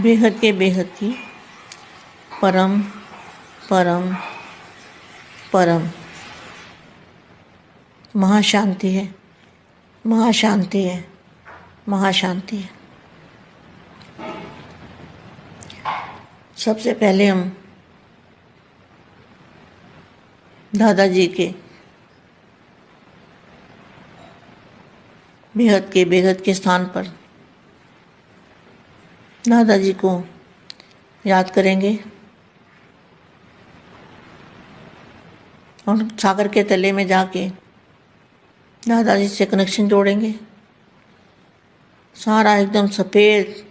बेहद की परम परम परम महाशांति है, महाशांति है, महाशांति है। सबसे पहले हम दादाजी के बेहद के स्थान पर दादाजी को याद करेंगे और सागर के तले में जाके दादाजी से कनेक्शन जोड़ेंगे। सारा एकदम सफ़ेद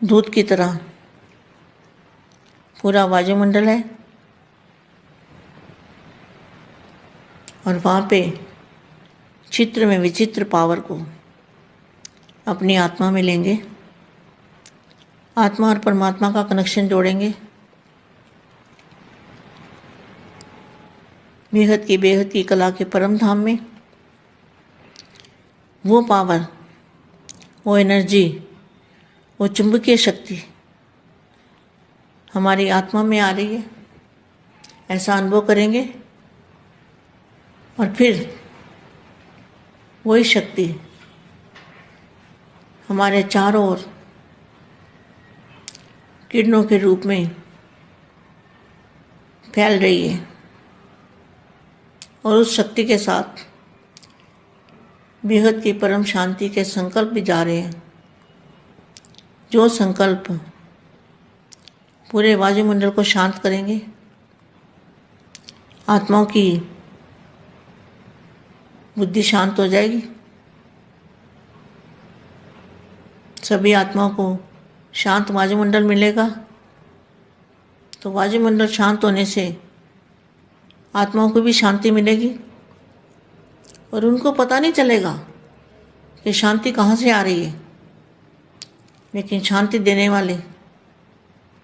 दूध की तरह पूरा वायुमंडल है और वहाँ पे चित्र में विचित्र पावर को अपनी आत्मा में लेंगे। आत्मा और परमात्मा का कनेक्शन जोड़ेंगे। बेहद की कला के परम धाम में वो पावर, वो एनर्जी, वो चुंबकीय शक्ति हमारी आत्मा में आ रही है, ऐसा अनुभव करेंगे। और फिर वही शक्ति हमारे चारों ओर किरणों के रूप में फैल रही है और उस शक्ति के साथ बेहद की परम शांति के संकल्प भी जा रहे हैं। जो संकल्प पूरे वायुमंडल को शांत करेंगे, आत्माओं की बुद्धि शांत हो जाएगी। सभी आत्माओं को शांत वायुमंडल मिलेगा तो वायुमंडल शांत होने से आत्माओं को भी शांति मिलेगी और उनको पता नहीं चलेगा कि शांति कहाँ से आ रही है। लेकिन शांति देने वाले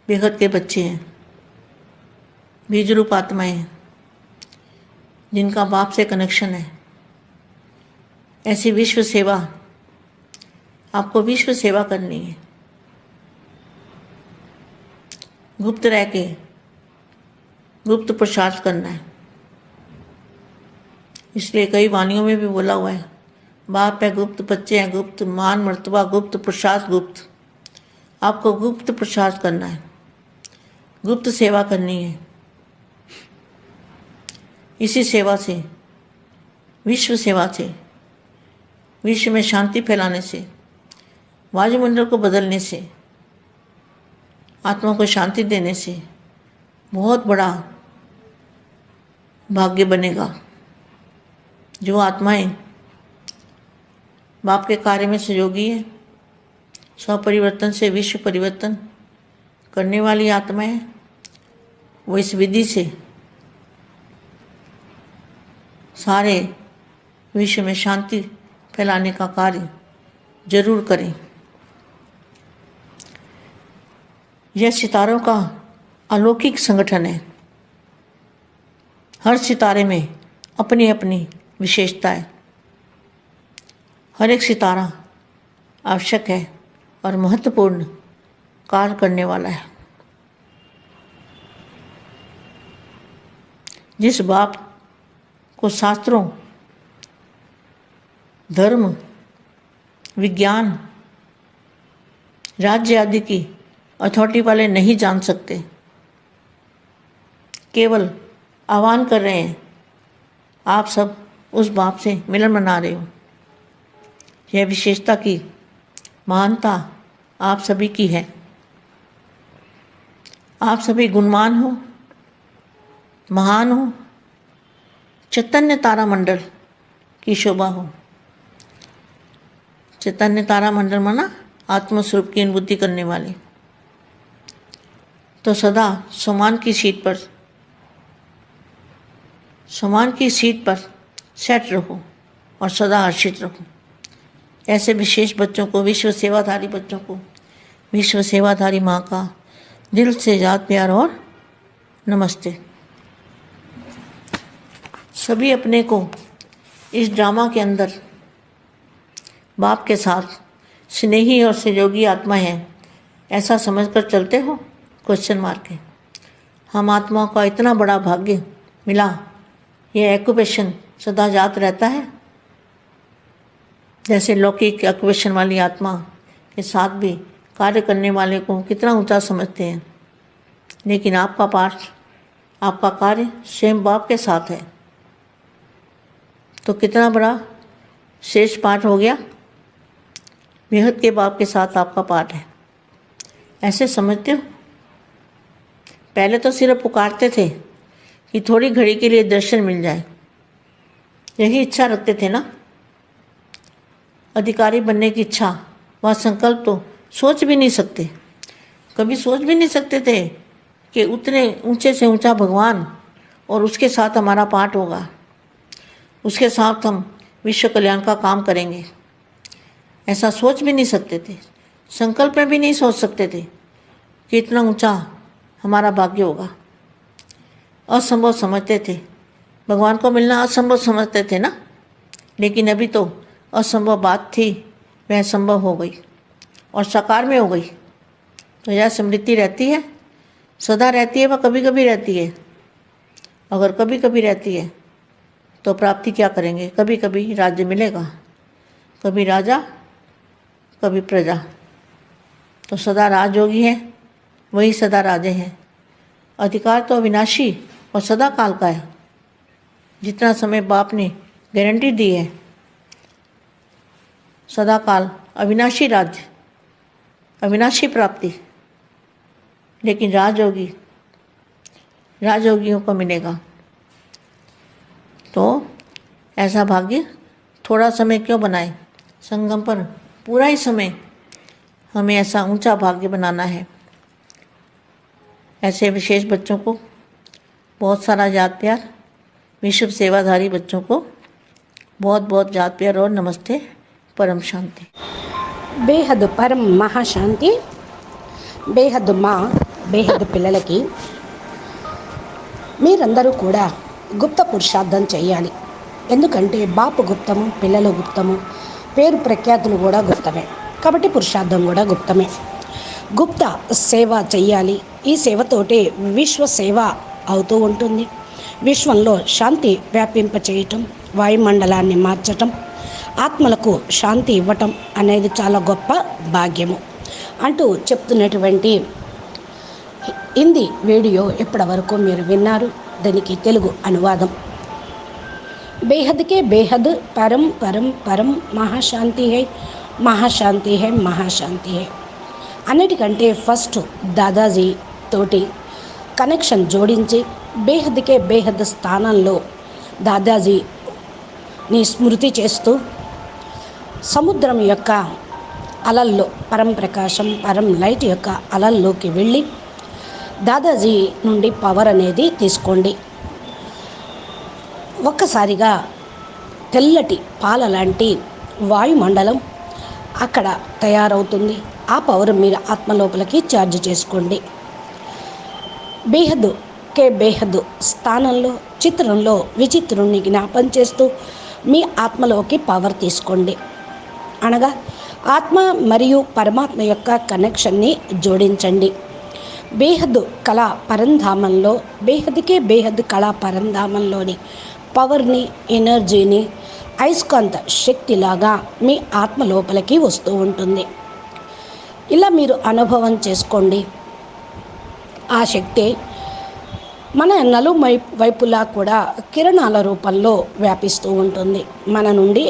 बेहद के बच्चे हैं, बीज रूप आत्माएं हैं, जिनका बाप से कनेक्शन है। ऐसी विश्व सेवा, आपको विश्व सेवा करनी है। गुप्त रह के गुप्त प्रसाद करना है। इसलिए कई वाणियों में भी बोला हुआ है, बाप है गुप्त, बच्चे हैं गुप्त, मान मर्तबा गुप्त, प्रसाद गुप्त। आपको गुप्त प्रसाद करना है, गुप्त सेवा करनी है। इसी सेवा से, विश्व सेवा से, विश्व में शांति फैलाने से, वायुमंडल को बदलने से, आत्मा को शांति देने से बहुत बड़ा भाग्य बनेगा। जो आत्माएं बाप के कार्य में सहयोगी है, स्वपरिवर्तन से विश्व परिवर्तन करने वाली आत्माएं, वो इस विधि से सारे विश्व में शांति फैलाने का कार्य जरूर करें। यह सितारों का अलौकिक संगठन है। हर सितारे में अपनी अपनी विशेषता है। हर एक सितारा आवश्यक है और महत्वपूर्ण कार्य करने वाला है। जिस बाप को शास्त्रों, धर्म, विज्ञान, राज्य आदि की अथॉरिटी वाले नहीं जान सकते, केवल आह्वान कर रहे हैं, आप सब उस बाप से मिलन मना रहे हो। यह विशेषता की महानता आप सभी की है। आप सभी गुणवान हो, महान हो, चैतन्य तारा मंडल की शोभा हो। चैतन्य तारा मंडल माना आत्मस्वरूप की अनुभूति करने वाले। तो सदा सम्मान की सीट पर सेट रहो और सदा हर्षित रहो। ऐसे विशेष बच्चों को, विश्व सेवाधारी बच्चों को, विश्व सेवाधारी माँ का दिल से याद, प्यार और नमस्ते। सभी अपने को इस ड्रामा के अंदर बाप के साथ स्नेही और सहयोगी आत्मा हैं, ऐसा समझकर चलते हो? क्वेश्चन मार्क है। हम आत्माओं का इतना बड़ा भाग्य मिला, ये ऑक्यूपेशन सदा याद रहता है। जैसे लौकिक ऑक्यूपेशन वाली आत्मा के साथ भी कार्य करने वाले को कितना ऊंचा समझते हैं, लेकिन आपका पाठ, आपका कार्य स्वयं बाप के साथ है, तो कितना बड़ा श्रेष्ठ पाठ हो गया। बेहद के बाप के साथ आपका पाठ है, ऐसे समझते हो? पहले तो सिर्फ पुकारते थे कि थोड़ी घड़ी के लिए दर्शन मिल जाए, यही इच्छा रखते थे ना। अधिकारी बनने की इच्छा, वह संकल्प तो सोच भी नहीं सकते, कभी सोच भी नहीं सकते थे कि उतने ऊंचे से ऊंचा भगवान और उसके साथ हमारा पाठ होगा, उसके साथ हम विश्व कल्याण का काम करेंगे। ऐसा सोच भी नहीं सकते थे, संकल्प में भी नहीं सोच सकते थे कि इतना ऊंचा हमारा भाग्य होगा। असंभव समझते थे, भगवान को मिलना असंभव समझते थे ना। लेकिन अभी तो असंभव बात थी, वह संभव हो गई और साकार में हो गई। तो यह स्मृति रहती है, सदा रहती है, वह कभी कभी रहती है। अगर कभी कभी रहती है तो प्राप्ति क्या करेंगे? कभी कभी राज्य मिलेगा, कभी राजा कभी प्रजा। तो सदा राजयोगी है, वही सदा राजे हैं। अधिकार तो अविनाशी और सदा काल का है। जितना समय बाप ने गारंटी दी है, सदा काल अविनाशी राज्य, अविनाशी प्राप्ति। लेकिन राजयोगियों को मिलेगा। तो ऐसा भाग्य थोड़ा समय क्यों बनाए? संगम पर पूरा ही समय हमें ऐसा ऊंचा भाग्य बनाना है। ऐसे विशेष बच्चों को बहुत सारा याद प्यार, विश्व सेवाधारी बच्चों को बहुत बहुत याद प्यार और नमस्ते, परम शांति। బేహద్ పరం మహాశాంతి. బేహద్ మా బేహద్ పిల్లలకి మీరందరూ కూడా గుప్త పురుషార్థం చేయాలి. ఎందుకంటే బాపు గుప్తము, పిల్లలు గుప్తము, పేరు ప్రఖ్యాతులు కూడా గుప్తమే. కాబట్టి పురుషార్థం కూడా గుప్తమే. గుప్త సేవ చెయ్యాలి. ఈ సేవతోటే విశ్వ సేవ అవుతూ ఉంటుంది. విశ్వంలో శాంతి వ్యాపింపచేయటం, వాయుమండలాన్ని మార్చటం, ఆత్మలకు శాంతి ఇవ్వటం అనేది చాలా గొప్ప భాగ్యము అంటూ చెప్తున్నటువంటి హిందీ వీడియో ఇప్పటి వరకు మీరు విన్నారు. దానికి తెలుగు అనువాదం. బేహద్కే బేహద్, పరం పరం పరం, మహాశాంతి హై మహాశాంతి హై మహాశాంతి హై. అన్నిటికంటే ఫస్ట్ దాదాజీ తోటి కనెక్షన్ జోడించి బేహద్కే బేహద్ స్థానంలో దాదాజీని స్మృతి చేస్తూ సముద్రం యొక్క అలల్లో, పరం ప్రకాశం, పరం లైట్ యొక్క అలల్లోకి వెళ్ళి దాదాజీ నుండి పవర్ అనేది తీసుకోండి. ఒక్కసారిగా తెల్లటి పాల లాంటి వాయుమండలం అక్కడ తయారవుతుంది. ఆ పవర్ మీరు ఆత్మ లోపలికి ఛార్జ్ చేసుకోండి. బేహద్ కే బేహద్ స్థానంలో, చిత్రంలో విచిత్రుణ్ణి జ్ఞాపం చేస్తూ మీ ఆత్మలోకి పవర్ తీసుకోండి. అనగా ఆత్మ మరియు పరమాత్మ యొక్క కనెక్షన్ని జోడించండి. బేహద్ కళా పరంధామంలో, బేహద్కే బేహద్ కళా పరంధామంలోని పవర్ని, ఎనర్జీని అయస్కాంత శక్తిలాగా మీ ఆత్మ లోపలికి వస్తూ ఉంటుంది. ఇలా మీరు అనుభవం చేసుకోండి. ఆ శక్తి మన నలువైపులా కూడా కిరణాల రూపంలో వ్యాపిస్తూ ఉంటుంది. మన నుండి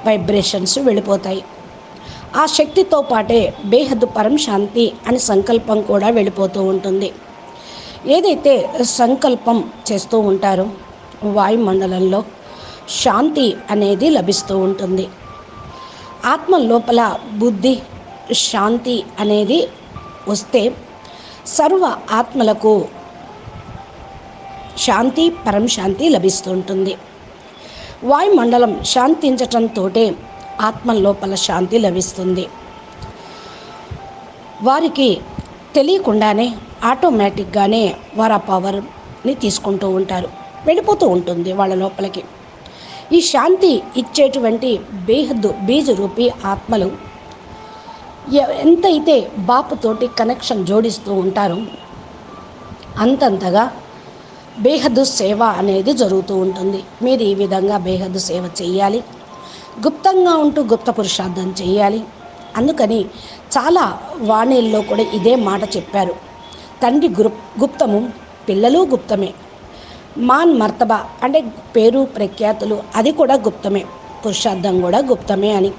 వైబ్రేషన్స్ వెళ్ళిపోతాయి. ఆ శక్తితో పాటే బేహద్ పరం శాంతి అని సంకల్పం కూడా వెళ్ళిపోతూ ఉంటుంది. ఏదైతే సంకల్పం చేస్తూ ఉంటారో వాయుమండలంలో శాంతి అనేది లభిస్తూ ఉంటుంది. ఆత్మ లోపల బుద్ధి శాంతి అనేది వస్తే సర్వ ఆత్మలకు శాంతి, పరం శాంతి లభిస్తూ ఉంటుంది. వాయుమండలం శాంతించటంతో ఆత్మ లోపల శాంతి లభిస్తుంది. వారికి తెలియకుండానే ఆటోమేటిక్గానే వారు ఆ పవర్ని తీసుకుంటూ ఉంటారు, వెళ్ళిపోతూ ఉంటుంది వాళ్ళ లోపలికి. ఈ శాంతి ఇచ్చేటువంటి బేహద్ బీజ రూపీ ఆత్మలు ఎంతైతే బాపుతోటి కనెక్షన్ జోడిస్తూ ఉంటారో అంతంతగా బేహద్దు సేవ అనేది జరుగుతూ ఉంటుంది. మీరు ఈ విధంగా బేహద్దు సేవ చేయాలి, గుప్తంగా ఉంటూ గుప్త పురుషార్థం చేయాలి. అందుకని చాలా వాణిల్లో కూడా ఇదే మాట చెప్పారు. తండ్రి గుప్తము, పిల్లలు గుప్తమే. మాన్ మర్తబా అంటే పేరు ప్రఖ్యాతులు అది కూడా గుప్తమే, పురుషార్థం కూడా గుప్తమే అని.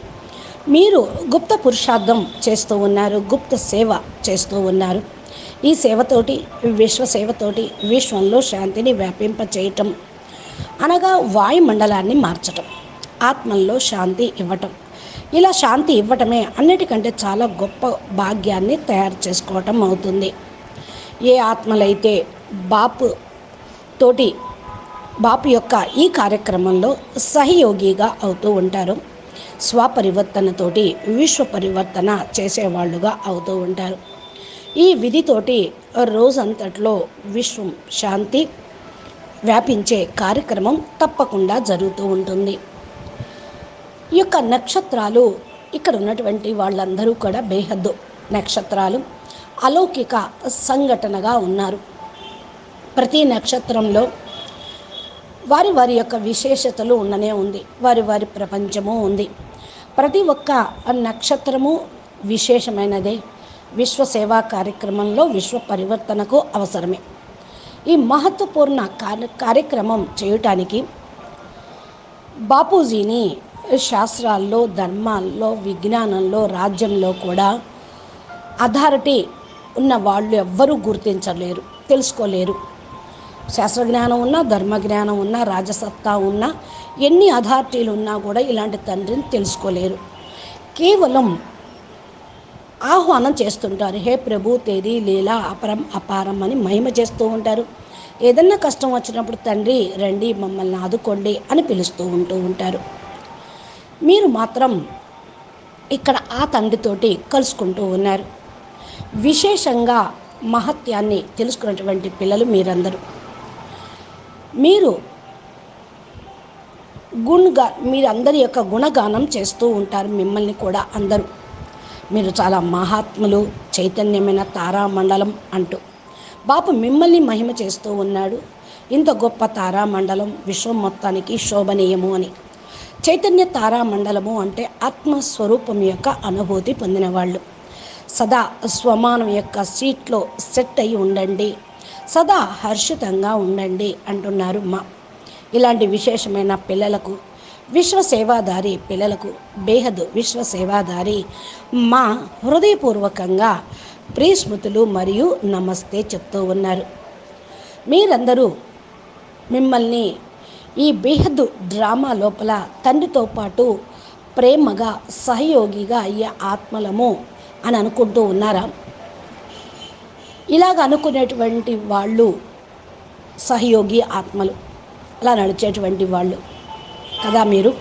మీరు గుప్త పురుషార్థం చేస్తూ ఉన్నారు, గుప్త సేవ చేస్తూ ఉన్నారు. ఈ సేవతోటి, విశ్వ సేవతోటి విశ్వంలో శాంతిని వ్యాపింపచేయటం అనగా వాయుమండలాన్ని మార్చటం, ఆత్మల్లో శాంతి ఇవ్వటం. ఇలా శాంతి ఇవ్వటమే అన్నిటికంటే చాలా గొప్ప భాగ్యాన్ని తయారు చేసుకోవటం అవుతుంది. ఏ ఆత్మలైతే బాపు యొక్క ఈ కార్యక్రమంలో సహయోగిగా అవుతూ ఉంటారో స్వపరివర్తనతోటి విశ్వ పరివర్తన చేసేవాళ్ళుగా అవుతూ ఉంటారు. ఈ విధితోటి రోజంతట్లో విశ్వం శాంతి వ్యాపించే కార్యక్రమం తప్పకుండా జరుగుతూ ఉంటుంది. ఈ యొక్క నక్షత్రాలు, ఇక్కడ ఉన్నటువంటి వాళ్ళందరూ కూడా బేహద్దు నక్షత్రాలు అలౌకిక సంఘటనగా ఉన్నారు. ప్రతి నక్షత్రంలో వారి వారి యొక్క విశేషతలు ఉండనే ఉంది, వారి వారి ప్రపంచము ఉంది. ప్రతి ఒక్క నక్షత్రము విశేషమైనదే. విశ్వ సేవా కార్యక్రమంలో విశ్వ పరివర్తనకు అవసరమే. ఈ మహత్వపూర్ణ కార్యక్రమం చేయటానికి బాపూజీని శాస్త్రాల్లో, ధర్మాల్లో, విజ్ఞానంలో, రాజ్యంలో కూడా అథారిటీ ఉన్న వాళ్ళు ఎవ్వరూ గుర్తించలేరు, తెలుసుకోలేరు. శాస్త్రజ్ఞానం ఉన్నా, ధర్మజ్ఞానం ఉన్నా, రాజసత్తా ఉన్నా, ఎన్ని అథారిటీలు ఉన్నా కూడా ఇలాంటి తండ్రిని తెలుసుకోలేరు. కేవలం ఆహ్వానం చేస్తుంటారు. హే ప్రభు తేరీ లీలా అపరం అపారం అని మహిమ చేస్తూ ఉంటారు. ఏదన్నా కష్టం వచ్చినప్పుడు తండ్రి రండి మమ్మల్ని ఆదుకోండి అని పిలుస్తూ ఉంటారు. మీరు మాత్రం ఇక్కడ ఆ తండ్రితోటి కలుసుకుంటూ ఉన్నారు. విశేషంగా మహత్యాన్ని తెలుసుకున్నటువంటి పిల్లలు మీరందరూ. మీరందరి యొక్క గుణగానం చేస్తూ ఉంటారు. మిమ్మల్ని కూడా అందరూ మీరు చాలా మహాత్ములు, చైతన్యమైన తారామండలం అంటూ బాపు మిమ్మల్ని మహిమ చేస్తూ ఉన్నాడు. ఇంత గొప్ప తారామండలం విశ్వం మొత్తానికి శోభనీయము అని. చైతన్య తారామండలము అంటే ఆత్మస్వరూపం యొక్క అనుభూతి పొందిన వాళ్ళు. సదా స్వమానం యొక్క సీట్లో సెట్ అయి ఉండండి, సదా హర్షితంగా ఉండండి అంటున్నారు మా. ఇలాంటి విశేషమైన పిల్లలకు, విశ్వసేవాదారి పిల్లలకు, బేహద్ విశ్వసేవాదారి మా హృదయపూర్వకంగా ప్రియస్మృతులు మరియు నమస్తే చెప్తూ ఉన్నారు. మీరందరూ మిమ్మల్ని ఈ బేహద్ డ్రామా లోపల తండ్రితో పాటు ప్రేమగా సహయోగిగా అయ్యే ఆత్మలము అని అనుకుంటూ ఉన్నారా? ఇలాగ అనుకునేటువంటి వాళ్ళు సహయోగి ఆత్మలు, అలా నడిచేటువంటి వాళ్ళు కదా మీరు.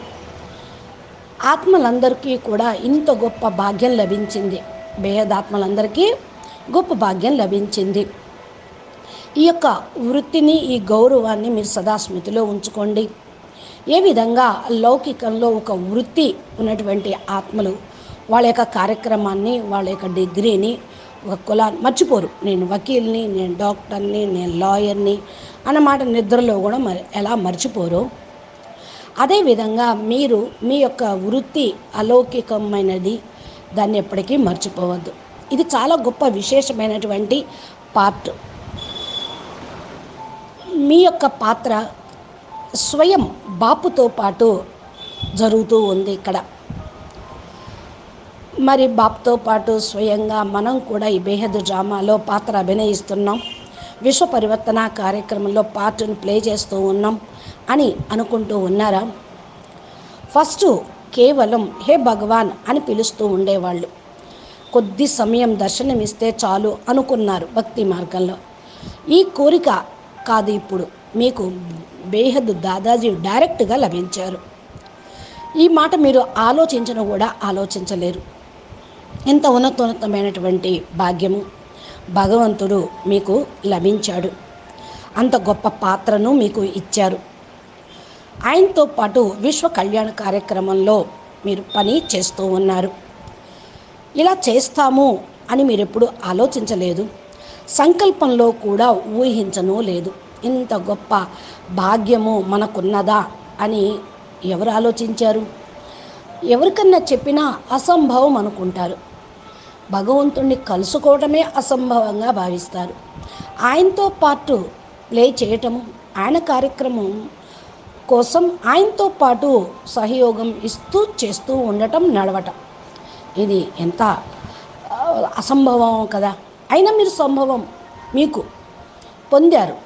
ఆత్మలందరికీ కూడా ఇంత గొప్ప భాగ్యం లభించింది. బేహదాత్మలందరికీ గొప్ప భాగ్యం లభించింది. ఈ యొక్క వృత్తిని, ఈ గౌరవాన్ని మీరు సదా స్మృతిలో ఉంచుకోండి. ఏ విధంగా లౌకికంలో ఒక వృత్తి ఉన్నటువంటి ఆత్మలు వాళ్ళ యొక్క కార్యక్రమాన్ని, వాళ్ళ యొక్క డిగ్రీని, ఒక కులాన్ని మర్చిపోరు. నేను వకీల్ని, నేను డాక్టర్ని, నేను లాయర్ని అన్నమాట నిద్రలో కూడా ఎలా మర్చిపోరు, అదేవిధంగా మీరు మీ యొక్క వృత్తి అలౌకికమైనది, దాన్ని ఎప్పటికీ మర్చిపోవద్దు. ఇది చాలా గొప్ప విశేషమైనటువంటి పార్ట్. మీ యొక్క పాత్ర స్వయం బాపుతో పాటు జరుగుతూ ఉంది ఇక్కడ. మరి బాపుతో పాటు స్వయంగా మనం కూడా ఈ బేహద్ డ్రామాలో పాత్ర అభినయిస్తున్నాం, విశ్వ పరివర్తన కార్యక్రమంలో పార్ట్ని ప్లే చేస్తూ ఉన్నాం అని అనుకుంటూ ఉన్నారా? ఫస్ట్ కేవలం హే భగవాన్ అని పిలుస్తూ ఉండేవాళ్ళు. కొద్ది సమయం దర్శనమిస్తే చాలు అనుకున్నారు భక్తి మార్గంలో. ఈ కోరిక కాదు, ఇప్పుడు మీకు బేహద్ దాదాజీ డైరెక్ట్గా లభించారు. ఈ మాట మీరు ఆలోచించను కూడా ఆలోచించలేరు. ఇంత ఉన్నతమైనటువంటి భాగ్యము భగవంతుడు మీకు లభించాడు. అంత గొప్ప పాత్రను మీకు ఇచ్చారు. ఆయనతో పాటు విశ్వ కళ్యాణ కార్యక్రమంలో మీరు పని చేస్తూ ఉన్నారు. ఇలా చేస్తాము అని మీరు ఎప్పుడు ఆలోచించలేదు, సంకల్పంలో కూడా ఊహించను లేదు. ఇంత గొప్ప భాగ్యము మనకున్నదా అని ఎవరు ఆలోచించారు? ఎవరికన్నా చెప్పినా అసంభవం అనుకుంటారు. భగవంతుణ్ణి కలుసుకోవటమే అసంభవంగా భావిస్తారు. ఆయనతో పాటు ప్లే చేయటము, ఆయన కార్యక్రమం కోసం ఆయనతో పాటు సహయోగం ఇస్తూ చేస్తూ ఉండటం, నడవటం, ఇది ఎంత అసంభవం కదా. అయినా మీరు సంభవం మీకు పొందారు.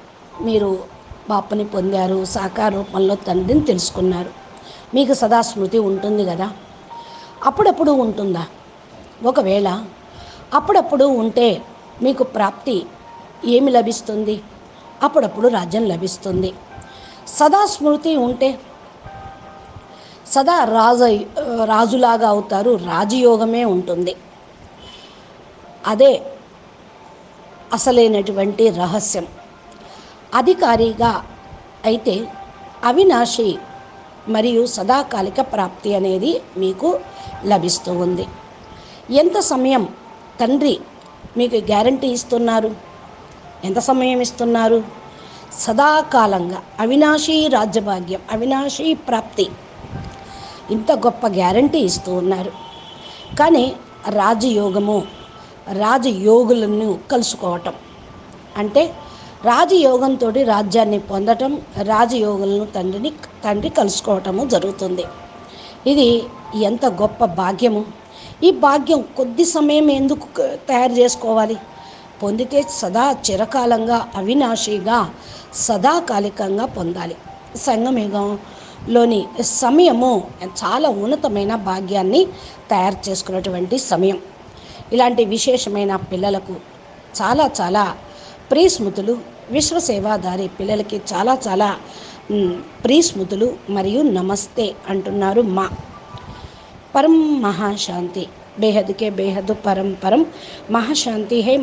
మీరు బాపని పొందారు, సాకార రూపంలో తండ్రిని తెలుసుకున్నారు. మీకు సదా స్మృతి ఉంటుంది కదా. అప్పుడప్పుడు ఉంటుందా? ఒకవేళ అప్పుడప్పుడు ఉంటే మీకు ప్రాప్తి ఏమి లభిస్తుంది? అప్పుడప్పుడు రాజ్యం లభిస్తుంది. సదా స్మృతి ఉంటే సదా రాజులాగా అవుతారు, రాజయోగమే ఉంటుంది. అదే అసలైనటువంటి రహస్యం. అధికారిగా అయితే అవినాశి మరియు సదాకాలిక ప్రాప్తి అనేది మీకు లభిస్తూ ఉంది. ఎంత సమయం తండ్రి మీకు గ్యారంటీ ఇస్తున్నారు? ఎంత సమయం ఇస్తున్నారు? సదాకాలంగా అవినాశీ రాజ్యభాగ్యం, అవినాశీ ప్రాప్తి, ఇంత గొప్ప గ్యారంటీ ఇస్తూ ఉన్నారు. కానీ రాజయోగము, రాజయోగులను కలుసుకోవటం అంటే రాజయోగంతో రాజ్యాన్ని పొందటం, రాజయోగులను తండ్రి కలుసుకోవటము జరుగుతుంది. ఇది ఎంత గొప్ప భాగ్యము! ఈ భాగ్యం కొద్ది సమయం ఎందుకు తయారు చేసుకోవాలి? పొందితే సదా చిరకాలంగా అవినాశిగా సదాకాలికంగా పొందాలి. సంగమయుగంలోని సమయము చాలా ఉన్నతమైన భాగ్యాన్ని తయారు చేసుకున్నటువంటి సమయం. ఇలాంటి విశేషమైన పిల్లలకు చాలా చాలా ప్రియస్మృతులు, విశ్వసేవాదారి పిల్లలకి చాలా చాలా ప్రియస్మృతులు మరియు నమస్తే అంటున్నారు మా परम महाशांति, बेहद के बेहद परम परम महाशांति है।